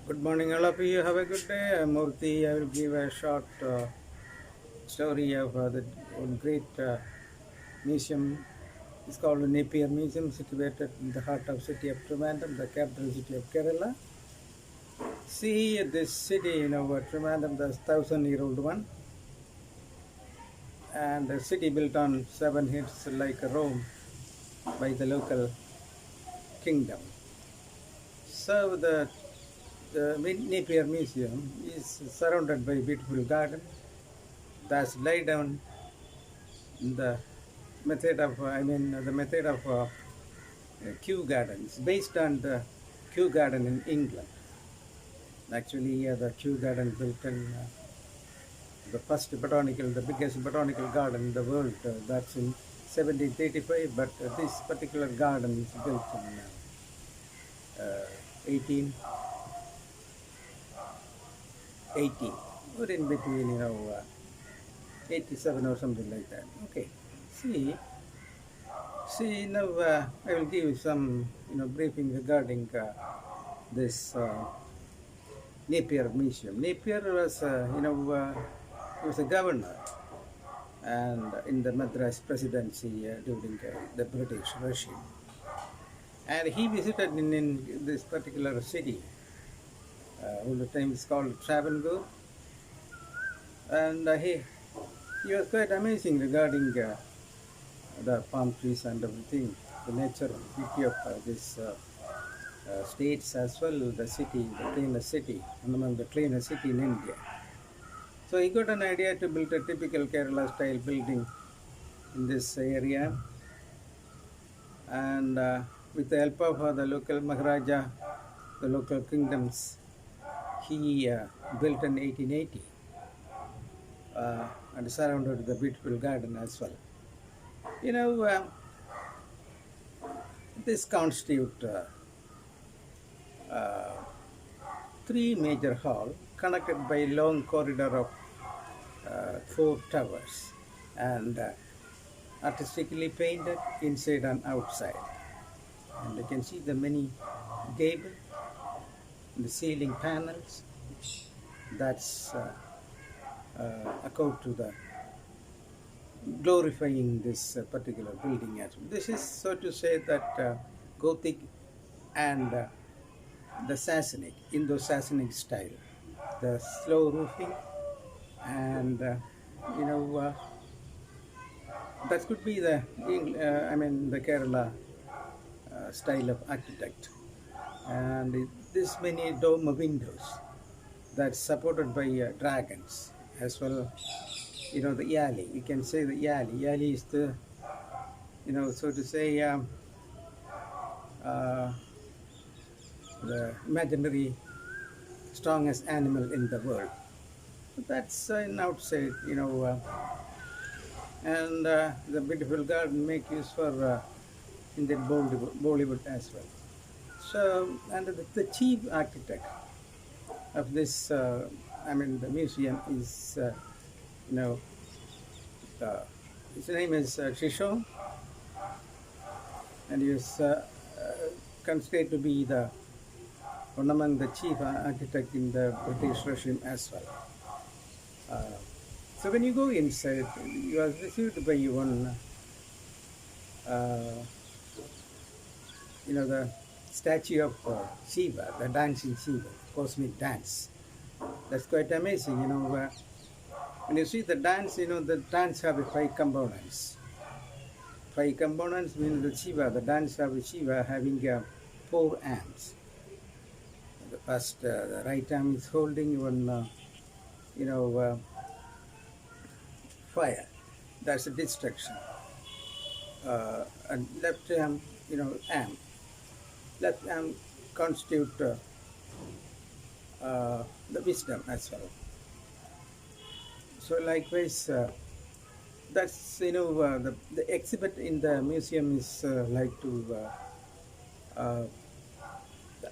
Good morning, all of you. Have a good day. I'm Murthy. I will give a short story of the great museum. It's called the Napier Museum, situated in the heart of city of Trivandrum, the capital city of Kerala. See this city, Trivandrum, the thousand-year-old one, and the city built on 7 hills like Rome by the local kingdom. So the Napier Museum is surrounded by beautiful garden that's laid down the the method of Kew Gardens, based on the Kew Garden in England. Actually, the Kew Garden built in the biggest botanical garden in the world. That's in 1735, but this particular garden is built in 1880, or in between, 87 or something like that. Okay, see now I will give you some briefing regarding this Napier Museum. Napier was he was a governor and in the Madras presidency during the British regime, and he visited in this particular city. All the time it's called Trivandrum, and he was quite amazing regarding the palm trees and everything, the nature, beauty of this states as well, the city, the cleanest city, and among the cleanest city in India. So he got an idea to build a typical Kerala style building in this area, and with the help of the local Maharaja, the local kingdoms, he built in 1880 and surrounded the beautiful garden as well. This constitute three major halls connected by long corridor of 4 towers, and artistically painted inside and outside. And you can see the many gable, the ceiling panels. That's account to the glorifying this particular building as well. This is, so to say, that Gothic and the Sassanic, Indo-Sassanic style, the slow roofing, and that could be the the Kerala style of architect. And this many dome windows that's supported by dragons as well. The yali, you can say the yali. Yali is the, so to say, the imaginary strongest animal in the world. That's an outside, and the beautiful garden make use for Indian Bollywood as well. So, and the chief architect of this, the museum is, his name is Chisholm, and he is considered to be the one among the chief architect in the British regime as well. So when you go inside, you are received by one, the statue of Shiva, the dancing Shiva, cosmic dance. That's quite amazing, when you see the dance, the dance have 5 components. 5 components mean the Shiva, the dance of Shiva having 4 arms. The first, the right arm is holding one, fire. That's a destruction. And left arm, arm. Left arm constitute the wisdom as well. So likewise, that's the exhibit in the museum is like to the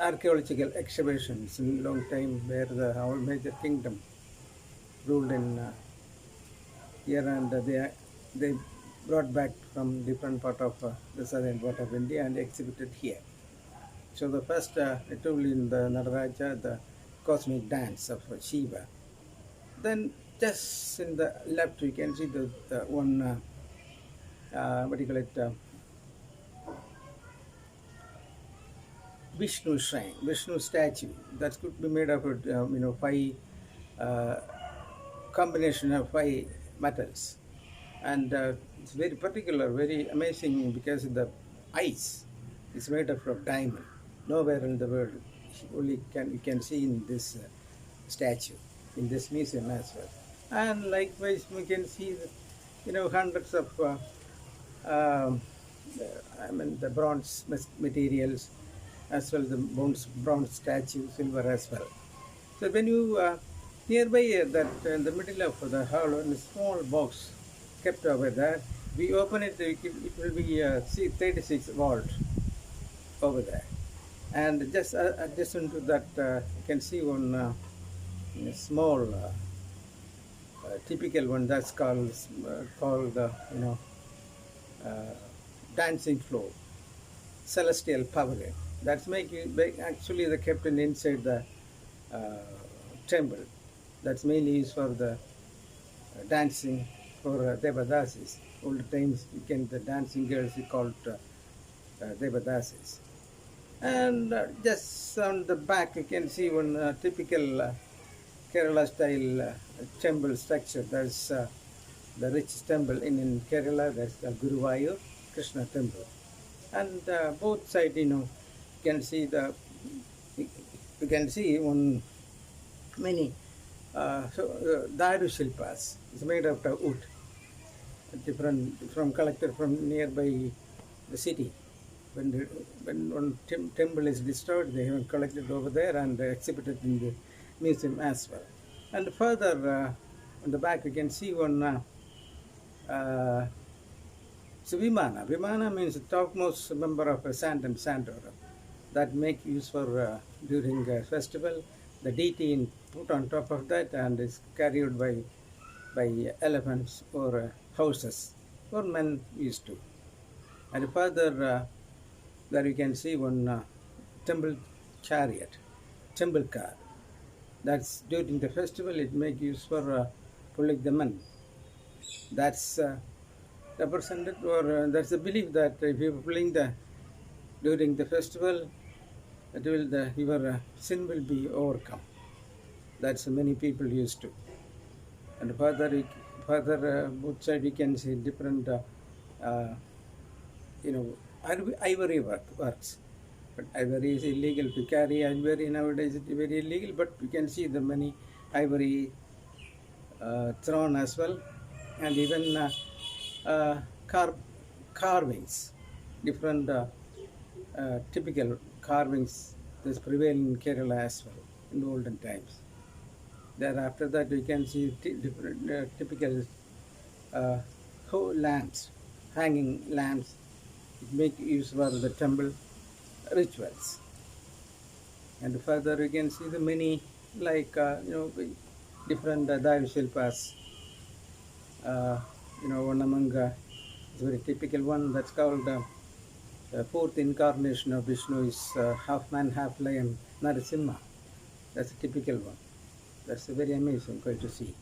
archaeological excavations in long time where our major kingdom ruled in here, and they brought back from different part of the southern part of India and exhibited here. So the first, I told in the Nataraja, the cosmic dance of Shiva. Then just in the left you can see the one what do you call it, Vishnu shrine, Vishnu statue that could be made of five uh, combination of five metals, and it's very particular, very amazing because the eyes is made up of diamond. Nowhere in the world only you can see in this statue in this museum as well. And likewise, we can see hundreds of um, the bronze materials as well, the bronze statue, silver as well. So when you nearby that in the middle of the hall, in a small box kept over there, we open it, it will be 36 volt over there. And just adjacent to that, you can see one small typical one that's called dancing floor, celestial pavilion. That's actually the kept inside the temple. That's mainly used for the dancing for Devadasis. Old times, the dancing girls we called Devadasis. And just on the back, you can see one typical Kerala style temple structure. There's the richest temple in Kerala. That's the Guruvayur Krishna temple. And both sides, you can see on many Daru Shilpas. It's made out of wood, collected from nearby the city. When one temple is destroyed, they have collected over there and exhibited in the museum as well. And further on the back, you can see one Vimana. Vimana means the topmost member of a Sandora that make use for during a festival. The deity put on top of that and is carried by elephants or horses, or men used to. And further, there you can see one temple chariot, temple car. That's during the festival. It make use for pulling the men. That's represented, or that's the belief that if you're pulling during the festival, your sin will be overcome. That's many people used to. And further, both sides you can see different, ivory works. But ivory is illegal to carry. Ivory nowadays is very illegal. But you can see the many ivory throne as well, and even carvings, different typical carvings that prevail in Kerala as well in the olden times. Thereafter that we can see different typical lamps, hanging lamps. It make use for the temple rituals. And further you can see the many different Daru Shilpas. One among very typical one that's called the fourth incarnation of Vishnu is half man, half lion, Narasimha. That's a typical one. That's very amazing, quite to see.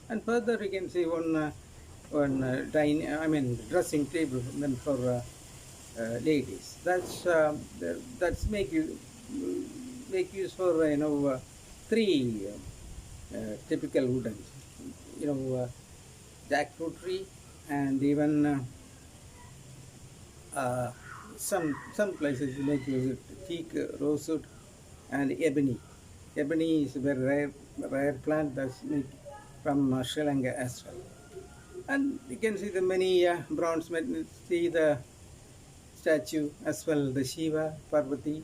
And further, you can see one dressing table meant for ladies. That's make use for three typical wooden, jackfruit tree, and even some places make use of teak, rosewood, and ebony. Ebony is a very rare plant that's made from Sri Lanka as well. And you can see the many bronze metals. See the statue as well, the Shiva, Parvati,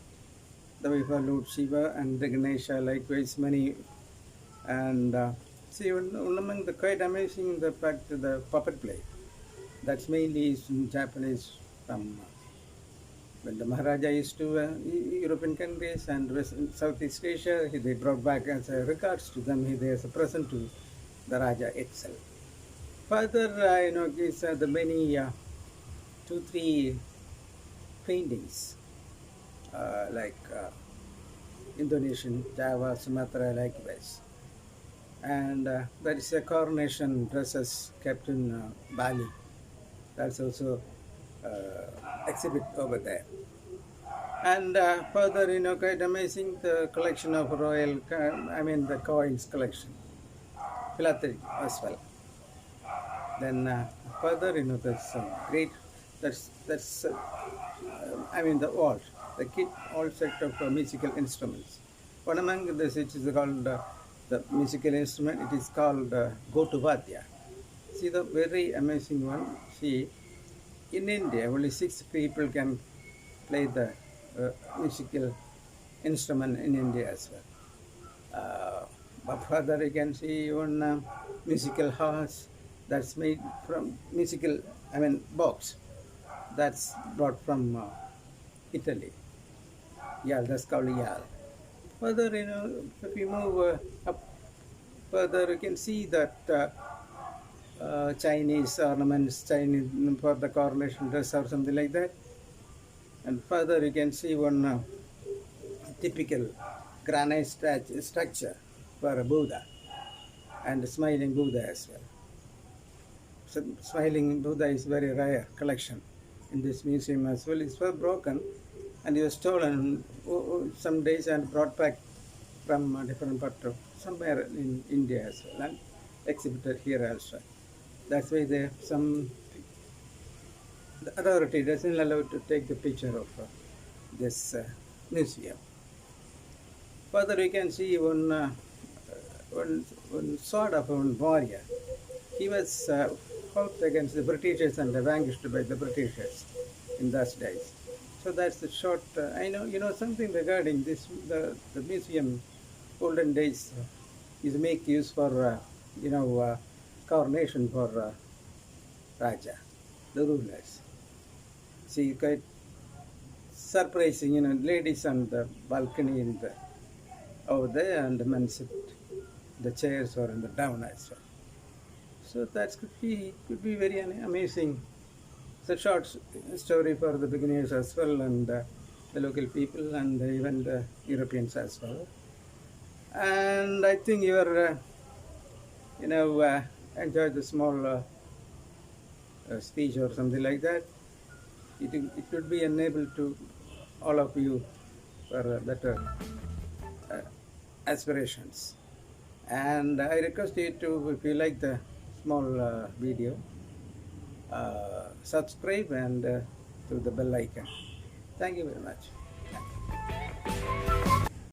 the wife of Lord Shiva, and the Ganesha, likewise many. And see, one among the quite amazing the fact the puppet play. That's mainly in Japanese from when the Maharaja used to European countries and Southeast Asia, they brought back as a regards to them, as a present to the Raja itself. Further, these are the many 2-3 paintings, Indonesian, Java, Sumatra, likewise. And there is a coronation dresses kept in Bali. That's also exhibit over there. And further, quite amazing, the collection of royal, the coins collection, philatelic as well. Then further, there's some great, the alt, the kit all set of musical instruments. One among this, it is called the musical instrument. It is called Gotuvadya. See the very amazing one. See, in India, only 6 people can play the musical instrument in India as well. But further, you can see one musical horse that's made from box that's brought from Italy. Yal, that's called yal. Further, if you move up further, you can see that Chinese ornaments, Chinese for the coronation dress or something like that. And further, you can see one typical granite structure for a Buddha and smiling Buddha as well. So smiling Buddha is very rare collection in this museum as well. It's well broken and it was stolen some days and brought back from a different part of somewhere in India as well and exhibited here also. That's why the authority doesn't allow to take the picture of this museum. Further, you can see one sort of one warrior. He was fought against the Britishers and vanquished by the Britishers in those days. So that's the short. I know something regarding this. The museum, olden days, is make use for coronation for Raja, the rulers. See, quite surprising. Ladies on the balcony over there, and the men sit the chairs or in the down as well. So that could be very amazing. It's a short story for the beginners as well, and the local people, and even the Europeans as well. And I think you are, enjoyed the small speech or something like that. It would be enabled to all of you for better aspirations. And I request you to, if you like the small video, subscribe and to the bell icon. Thank you very much.